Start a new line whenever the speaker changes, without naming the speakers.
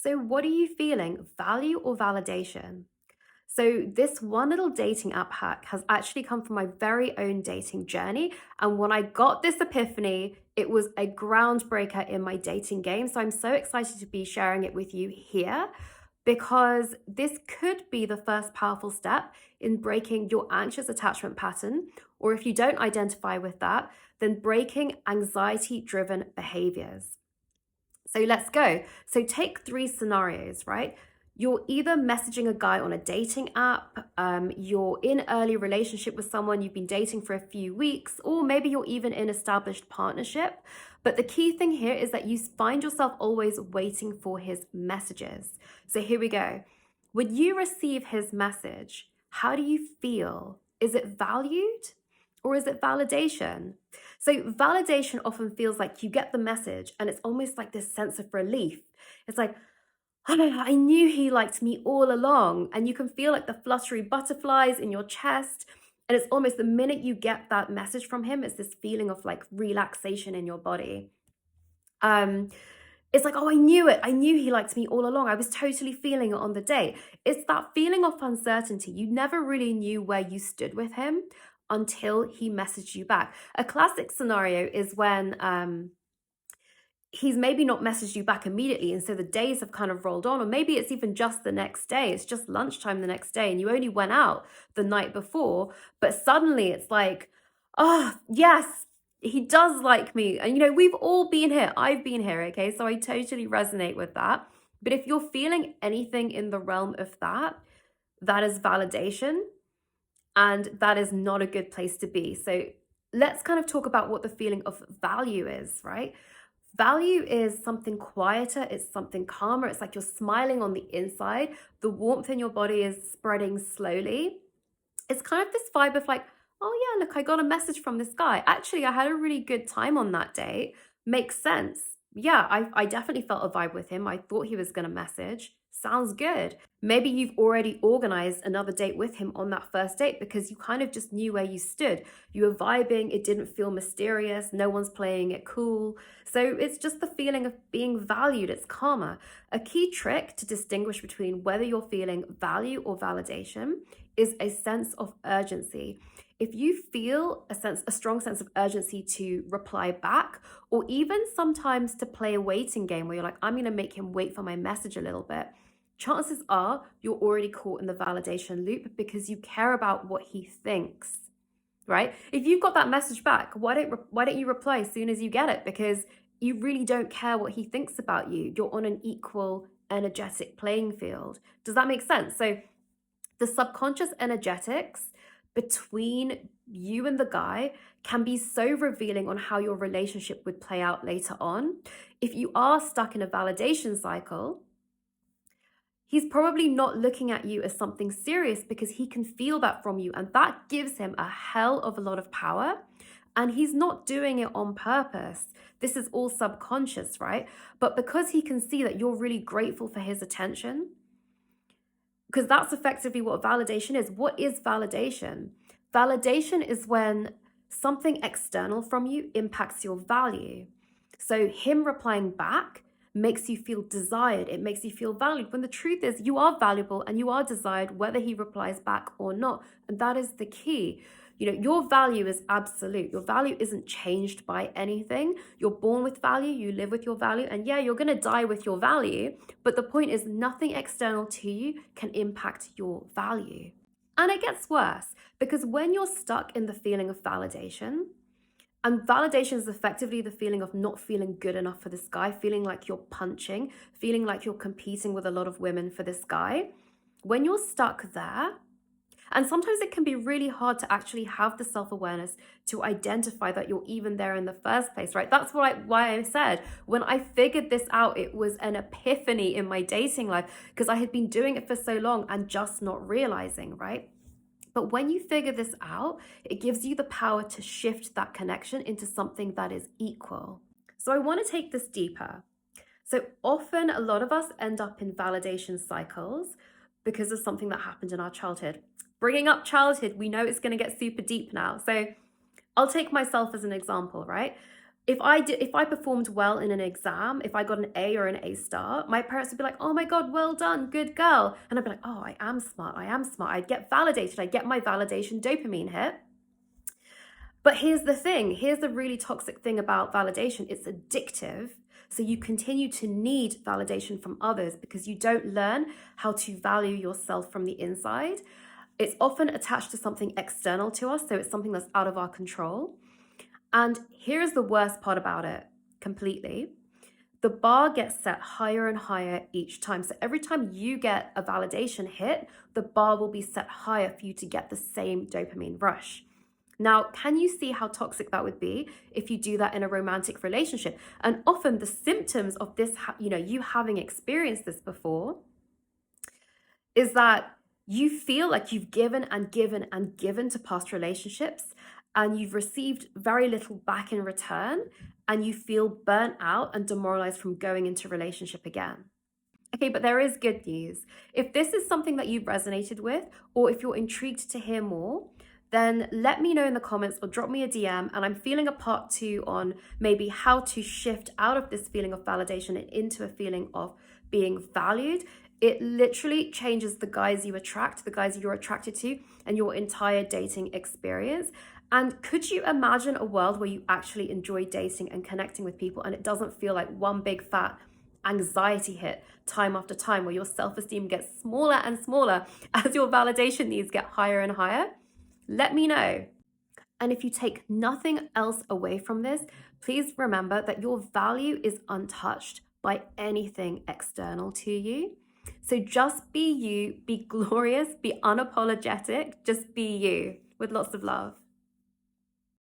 So, what are you feeling? Value or validation? So, this one little dating app hack has actually come from my very own dating journey. And when I got this epiphany, it was a groundbreaker in my dating game. So, I'm so excited to be sharing it with you here because this could be the first powerful step in breaking your anxious attachment pattern. Or if you don't identify with that, then breaking anxiety driven behaviors. So let's go. So take three scenarios, right? You're either messaging a guy on a dating app, you're in early relationship with someone you've been dating for a few weeks, or maybe you're even in established partnership. But the key thing here is that you find yourself always waiting for his messages. So here we go. When you receive his message, how do you feel? Is it valued or is it validation? So, validation often feels like you get the message and it's almost like this sense of relief. It's like, oh, I knew he liked me all along. And you can feel like the fluttery butterflies in your chest. And it's almost the minute you get that message from him, it's this feeling of like relaxation in your body. Um, it's like, oh, I knew it. I knew he liked me all along. I was totally feeling it on the day. It's that feeling of uncertainty. You never really knew where you stood with him until he messaged you back. A classic scenario is when he's maybe not messaged you back immediately. And so the days have kind of rolled on, or maybe it's even just the next day. It's just lunchtime the next day and you only went out the night before. But suddenly it's like, oh, yes, he does like me. And, we've all been here. I've been here. Okay. So I totally resonate with that. But if you're feeling anything in the realm of that, that is validation. And that is not a good place to be. So let's kind of talk about what the feeling of value is, right? Value is something quieter, it's something calmer. It's like you're smiling on the inside. The warmth in your body is spreading slowly. It's kind of this vibe of like, oh yeah, look, I got a message from this guy. Actually, I had a really good time on that date. Makes sense. Yeah, I definitely felt a vibe with him. I thought he was going to message. Sounds good. Maybe you've already organized another date with him on that first date because you kind of just knew where you stood. You were vibing, it didn't feel mysterious, no one's playing it cool. So it's just the feeling of being valued, it's calmer. A key trick to distinguish between whether you're feeling value or validation is a sense of urgency. If you feel a strong sense of urgency to reply back, or even sometimes to play a waiting game where you're like, I'm going to make him wait for my message a little bit, chances are you're already caught in the validation loop because you care about what he thinks, right? If you've got that message back, why don't you reply as soon as you get it? Because you really don't care what he thinks about you. You're on an equal energetic playing field. Does that make sense? So the subconscious energetics between you and the guy can be so revealing on how your relationship would play out later on. If you are stuck in a validation cycle, he's probably not looking at you as something serious because he can feel that from you. And that gives him a hell of a lot of power. And he's not doing it on purpose. This is all subconscious, right? But because he can see that you're really grateful for his attention, because that's effectively what validation is. What is validation? Validation is when something external from you impacts your value. So him replying back makes you feel desired. It makes you feel valued. When the truth is you are valuable and you are desired whether he replies back or not. And that is the key. Your value is absolute. Your value isn't changed by anything. You're born with value, you live with your value, and yeah, you're going to die with your value. But the point is, nothing external to you can impact your value. And it gets worse because when you're stuck in the feeling of validation, and validation is effectively the feeling of not feeling good enough for this guy, feeling like you're punching, feeling like you're competing with a lot of women for this guy. When you're stuck there, and sometimes it can be really hard to actually have the self-awareness to identify that you're even there in the first place, right? That's why I said when I figured this out, it was an epiphany in my dating life because I had been doing it for so long and just not realizing, right? But when you figure this out, it gives you the power to shift that connection into something that is equal. So I want to take this deeper. So often a lot of us end up in validation cycles because of something that happened in our childhood. Bringing up childhood, we know it's going to get super deep now. So I'll take myself as an example, right? if I performed well in an exam, if I got an A or an A star, my parents would be like, "Oh my God, well done, good girl." And I'd be like, "Oh, I am smart. I am smart." I'd get validated. I'd get my validation dopamine hit. But here's the thing. Here's the really toxic thing about validation. It's addictive. So you continue to need validation from others because you don't learn how to value yourself from the inside. It's often attached to something external to us, so it's something that's out of our control. And here's the worst part about it completely. The bar gets set higher and higher each time. So every time you get a validation hit, the bar will be set higher for you to get the same dopamine rush. Now, can you see how toxic that would be if you do that in a romantic relationship? And often the symptoms of this, you having experienced this before, is that you feel like you've given and given and given to past relationships and you've received very little back in return, and you feel burnt out and demoralized from going into relationship again. Okay, but there is good news. If this is something that you've resonated with, or if you're intrigued to hear more, then let me know in the comments or drop me a DM. And I'm feeling a part 2 on maybe how to shift out of this feeling of validation and into a feeling of being valued. It literally changes the guys you attract, the guys you're attracted to, and your entire dating experience. And could you imagine a world where you actually enjoy dating and connecting with people and it doesn't feel like one big fat anxiety hit time after time, where your self-esteem gets smaller and smaller as your validation needs get higher and higher? Let me know. And if you take nothing else away from this, please remember that your value is untouched by anything external to you. So just be you, be glorious, be unapologetic, just be you, with lots of love.